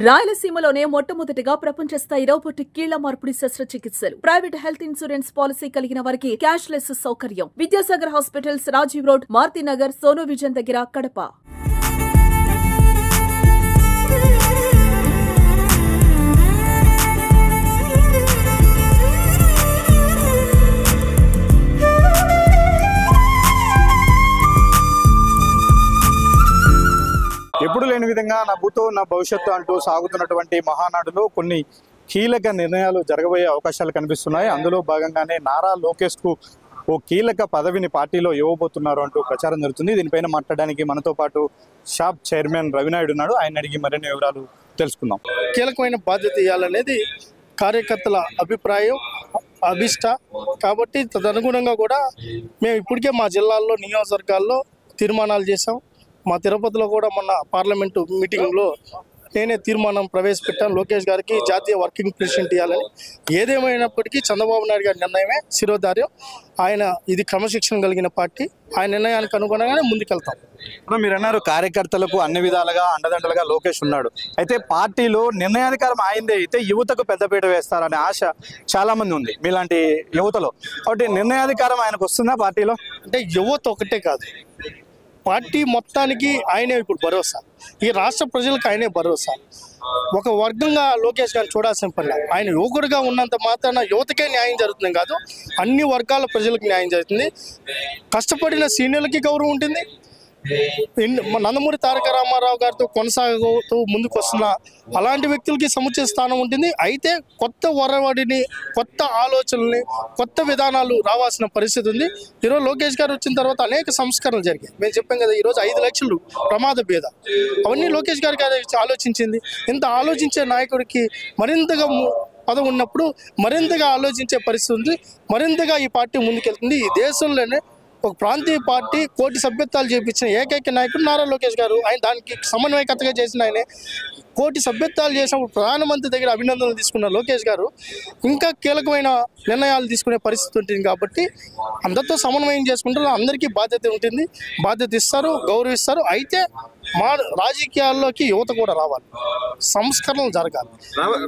రాయలసీమలోనే మొట్టమొదటిగా ప్రపంచ స్థాయి రోబోటిక్ కీళ్ల మార్పిడి శస్త్రచికిత్సలు ప్రైవేట్ హెల్త్ ఇన్సూరెన్స్ పాలసీ కలిగిన వారికి క్యాష్లెస్ సౌకర్యం. Vidyasagar hospitals, Rajiv road, Marutinagar, Sonu vision దగ్గర, కడప. ఎప్పుడు లేని విధంగా నా భూతో నా భవిష్యత్తు అంటూ సాగుతున్నటువంటి మహానాడులో కొన్ని కీలక నిర్ణయాలు జరగబోయే అవకాశాలు కనిపిస్తున్నాయి. అందులో భాగంగానే నారా లోకేష్కు ఓ కీలక పదవిని పార్టీలో ఇవ్వబోతున్నారు అంటూ ప్రచారం జరుగుతుంది. దీనిపైన మాట్లాడడానికి మనతో పాటు షాప్ చైర్మన్ రవినాయుడు ఉన్నాడు. ఆయన అడిగి మరిన్ని వివరాలు తెలుసుకుందాం. కీలకమైన బాధ్యత ఇవ్వాలనేది కార్యకర్తల అభిప్రాయం, అభిష్ట. కాబట్టి తదనుగుణంగా కూడా మేము ఇప్పటికే మా జిల్లాల్లో, నియోజకవర్గాల్లో తీర్మానాలు చేశాం. మా తిరుపతిలో కూడా మొన్న పార్లమెంటు మీటింగ్లో నేనే తీర్మానం ప్రవేశపెట్టాను, లోకేష్ గారికి జాతీయ వర్కింగ్ ప్రెసిడెంట్ ఇవ్వాలని. ఏదేమైనప్పటికీ చంద్రబాబు నాయుడు గారి నిర్ణయమే శిరోధార్యం. ఆయన ఇది క్రమశిక్షణ కలిగిన పార్టీ. ఆయన నిర్ణయానికి అనుగుణంగానే ముందుకెళ్తాం. మీరు అన్నారు కార్యకర్తలకు అన్ని విధాలుగా అండదండలుగా లోకేష్ ఉన్నాడు. అయితే పార్టీలో నిర్ణయాధికారం ఆయిందే అయితే యువతకు పెద్దపీట వేస్తారనే ఆశ చాలా మంది ఉంది మీలాంటి యువతలో. కాబట్టి నిర్ణయాధికారం ఆయనకు వస్తుందా పార్టీలో? అంటే యువత ఒకటే కాదు, పార్టీ మొత్తానికి ఆయనే ఇప్పుడు భరోసా. ఈ రాష్ట్ర ప్రజలకు ఆయనే భరోసా. ఒక వర్గంగా లోకేష్ గారిని చూడాల్సిన పని లేదు. ఆయన యువకుడిగా ఉన్నంత మాత్రాన యువతకే న్యాయం జరుగుతుంది కాదు, అన్ని వర్గాల ప్రజలకు న్యాయం జరుగుతుంది. కష్టపడిన సీనియర్లకి గౌరవం ఉంటుంది. నందమూరి తారక రామారావు గారితో కొనసాగుతూ ముందుకు వస్తున్న అలాంటి వ్యక్తులకి సముచిత స్థానం ఉంటుంది. అయితే కొత్త ఒరవడిని, కొత్త ఆలోచనల్ని, కొత్త విధానాలు రావాల్సిన పరిస్థితి ఉంది. ఈరోజు లోకేష్ గారు వచ్చిన తర్వాత అనేక సంస్కరణలు జరిగాయి. మేము చెప్పాం కదా, ఈరోజు 5 లక్షలు ప్రమాద భేద, అవన్నీ లోకేష్ గారికి ఆలోచించింది. ఇంత ఆలోచించే నాయకుడికి మరింతగా పదవి ఉన్నప్పుడు మరింతగా ఆలోచించే పరిస్థితి ఉంది. మరింతగా ఈ పార్టీ ముందుకెళ్తుంది. ఈ దేశంలోనే ఒక ప్రాంతీయ పార్టీ కోటి సభ్యత్వాలు చేపించిన ఏకైక నాయకుడు నారా లోకేష్ గారు. ఆయన దానికి సమన్వయకర్తగా చేసిన ఆయనే. కోటి సభ్యత్వాలు చేసినప్పుడు ప్రధానమంత్రి దగ్గర అభినందనలు తీసుకున్న లోకేష్ గారు ఇంకా కీలకమైన నిర్ణయాలు తీసుకునే పరిస్థితి ఉంటుంది. కాబట్టి అందరితో సమన్వయం చేసుకుంటారు. అందరికీ బాధ్యత ఉంటుంది, బాధ్యత ఇస్తారు, గౌరవిస్తారు. అయితే మా రాజకీయాల్లోకి యువత కూడా రావాలి, సంస్కరణలు జరగాలి.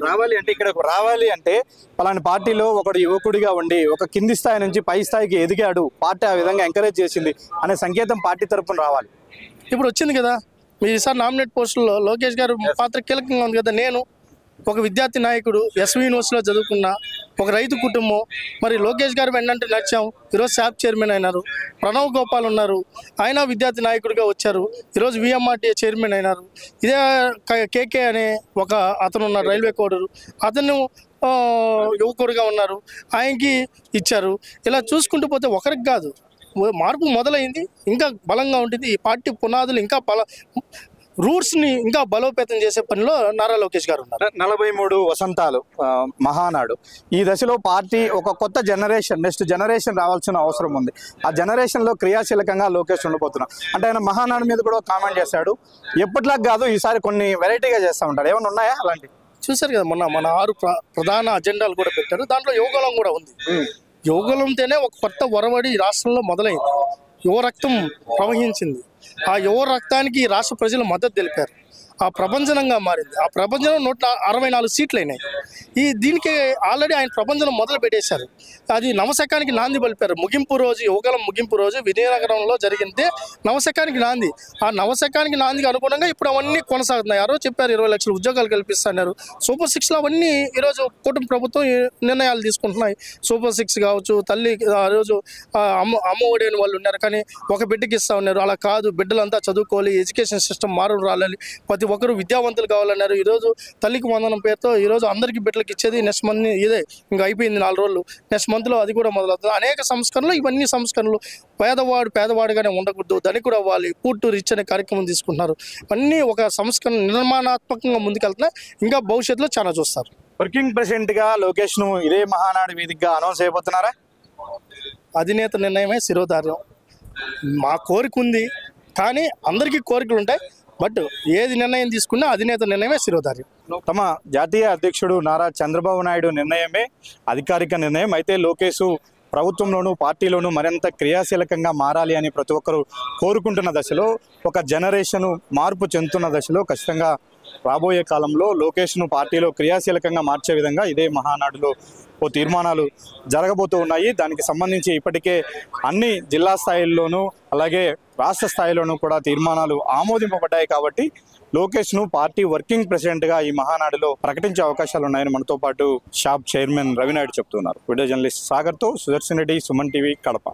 రావాలి అంటే ఇక్కడకు రావాలి అంటే పలానా పార్టీలో ఒకడు యువకుడిగా ఉండి ఒక కింది స్థాయి నుంచి పై స్థాయికి ఎదిగాడు, పార్టీ ఆ విధంగా ఎంకరేజ్ చేసింది అనే సంకేతం పార్టీ తరఫున రావాలి. ఇప్పుడు వచ్చింది కదా, మీరు ఈసారి నామినేట్ పోస్టుల్లో లోకేష్ గారు పాత్ర కీలకంగా ఉంది కదా. నేను ఒక విద్యార్థి నాయకుడు, ఎస్వి యూనివర్సిటీలో చదువుకున్న ఒక రైతు కుటుంబం. మరి లోకేష్ గారు వెన్నంటే నడిచాం. ఈరోజు షాప్ చైర్మన్ అయినారు. ప్రణవ్ గోపాల్ ఉన్నారు, ఆయన విద్యార్థి నాయకుడిగా వచ్చారు. ఈరోజు విఎంఆర్టీఏ చైర్మన్ అయినారు. ఇదే కేకే అనే ఒక అతను ఉన్నారు, రైల్వే కోడరు, అతను యువకుడిగా ఉన్నారు, ఆయనకి ఇచ్చారు. ఇలా చూసుకుంటూ పోతే ఒకరికి కాదు, మార్పు మొదలైంది, ఇంకా బలంగా ఉంటుంది. ఈ పార్టీ పునాదులు ఇంకా రూట్స్ని ఇంకా బలోపేతం చేసే పనిలో నారా లోకేష్ గారు ఉన్నారు. 43 వసంతాలు మహానాడు. ఈ దశలో పార్టీ ఒక కొత్త జనరేషన్, నెక్స్ట్ జనరేషన్ రావాల్సిన అవసరం ఉంది. ఆ జనరేషన్లో క్రియాశీలకంగా లోకేష్ ఉండబోతున్నాడు. అంటే ఆయన మహానాడు మీద కూడా కామెంట్ చేశాడు, ఎప్పటిలాగా కాదు ఈసారి కొన్ని వెరైటీగా చేస్తూ ఉంటాడు. ఏమైనా ఉన్నాయా అలాంటివి? చూశారు కదా, మన 6 ప్రధాన అజెండాలు కూడా పెట్టారు. దాంట్లో యువగలం కూడా ఉంది. యువగలంతోనే ఒక కొత్త ఒరవడి రాష్ట్రంలో మొదలైంది. యువ రక్తం ప్రవహించింది. ఆ యువ రక్తానికి రాష్ట్ర ప్రజలు మద్దతు తెలిపారు. ఆ ప్రభంజనంగా మారింది. ఆ ప్రభంజనం 164 సీట్లు అయినాయి. దీనికి ఆల్రెడీ ఆయన ప్రభంజనం మొదలు పెట్టేశారు. అది నవశకానికి నాంది పలిపారు. ముగింపు రోజు, యువగలం ముగింపు రోజు విజయనగరంలో జరిగింది నవశకానికి నాంది. ఆ నవశకానికి నాందికి అనుగుణంగా ఇప్పుడు అవన్నీ కొనసాగుతున్నాయి. ఆ రోజు చెప్పారు 20 లక్షల ఉద్యోగాలు కల్పిస్తున్నారు. సూపర్ 6లో అవన్నీ ఈరోజు కుటుంబ ప్రభుత్వం నిర్ణయాలు తీసుకుంటున్నాయి. సూపర్ 6 కావచ్చు, తల్లి ఆ రోజు అమ్మ ఒడి అని వాళ్ళు ఉన్నారు, కానీ ఒక బిడ్డకి ఇస్తా ఉన్నారు. అలా కాదు, బిడ్డలంతా చదువుకోవాలి, ఎడ్యుకేషన్ సిస్టమ్ మారు రావాలి, ప్రతి ఒక్కరు విద్యావంతులు కావాలన్నారు. ఈరోజు తల్లికి వందనం పేరుతో ఈరోజు అందరికీ బిడ్డలకు ఇచ్చేది నెక్స్ట్ మంత్, ఇదే ఇంకా అయిపోయింది 4 రోజులు, నెక్స్ట్ మంత్లో అది కూడా మొదలవుతుంది. అనేక సంస్కరణలు, ఇవన్నీ సంస్కరణలు. పేదవాడుగానే ఉండకూడదు, ధనికుడు అవ్వాలి, పూర్ టు రిచ్ అనే కార్యక్రమం తీసుకుంటున్నారు. ఇవన్నీ ఒక సంస్కరణ నిర్మాణాత్మకంగా ముందుకెళ్తున్నాయి. ఇంకా భవిష్యత్తులో చాలా చూస్తారు. వర్కింగ్ ప్రెసిడెంట్గా లోకేష్ను ఇదే మహానాడు వేదికగా అనౌన్స్ అయిపోతున్నారా? అధినేత నిర్ణయమే శిరోధార్యం. మా కోరిక ఉంది, కానీ అందరికీ కోరికలు ఉంటాయి. బట్ ఏది నిర్ణయం తీసుకున్నా అధినేత నిర్ణయమే శిరోధార్యం. తమ జాతీయ అధ్యక్షుడు నారా చంద్రబాబు నాయుడు నిర్ణయమే అధికారిక నిర్ణయం. అయితే లోకేష్ ప్రభుత్వంలోనూ పార్టీలోనూ మరింత క్రియాశీలకంగా మారాలి అని ప్రతి ఒక్కరూ కోరుకుంటున్న దశలో, ఒక జనరేషన్ మార్పు చెందుతున్న దశలో ఖచ్చితంగా రాబోయే కాలంలో లోకేష్ను పార్టీలో క్రియాశీలకంగా మార్చే విధంగా ఇదే మహానాడులో ఓ తీర్మానాలు జరగబోతూ ఉన్నాయి. దానికి సంబంధించి ఇప్పటికే అన్ని జిల్లా స్థాయిల్లోనూ అలాగే రాష్ట్ర స్థాయిలోనూ కూడా తీర్మానాలు ఆమోదింపబడ్డాయి. కాబట్టి లోకేష్ను పార్టీ వర్కింగ్ ప్రెసిడెంట్గా ఈ మహానాడులో ప్రకటించే అవకాశాలు ఉన్నాయని మనతో పాటు షాప్ చైర్మన్ రవినాయుడు చెప్తున్నారు. వీడియో జర్నలిస్ట్ సాగర్తో సుదర్శన్ రెడ్డి, సుమన్ టీవీ, కడప.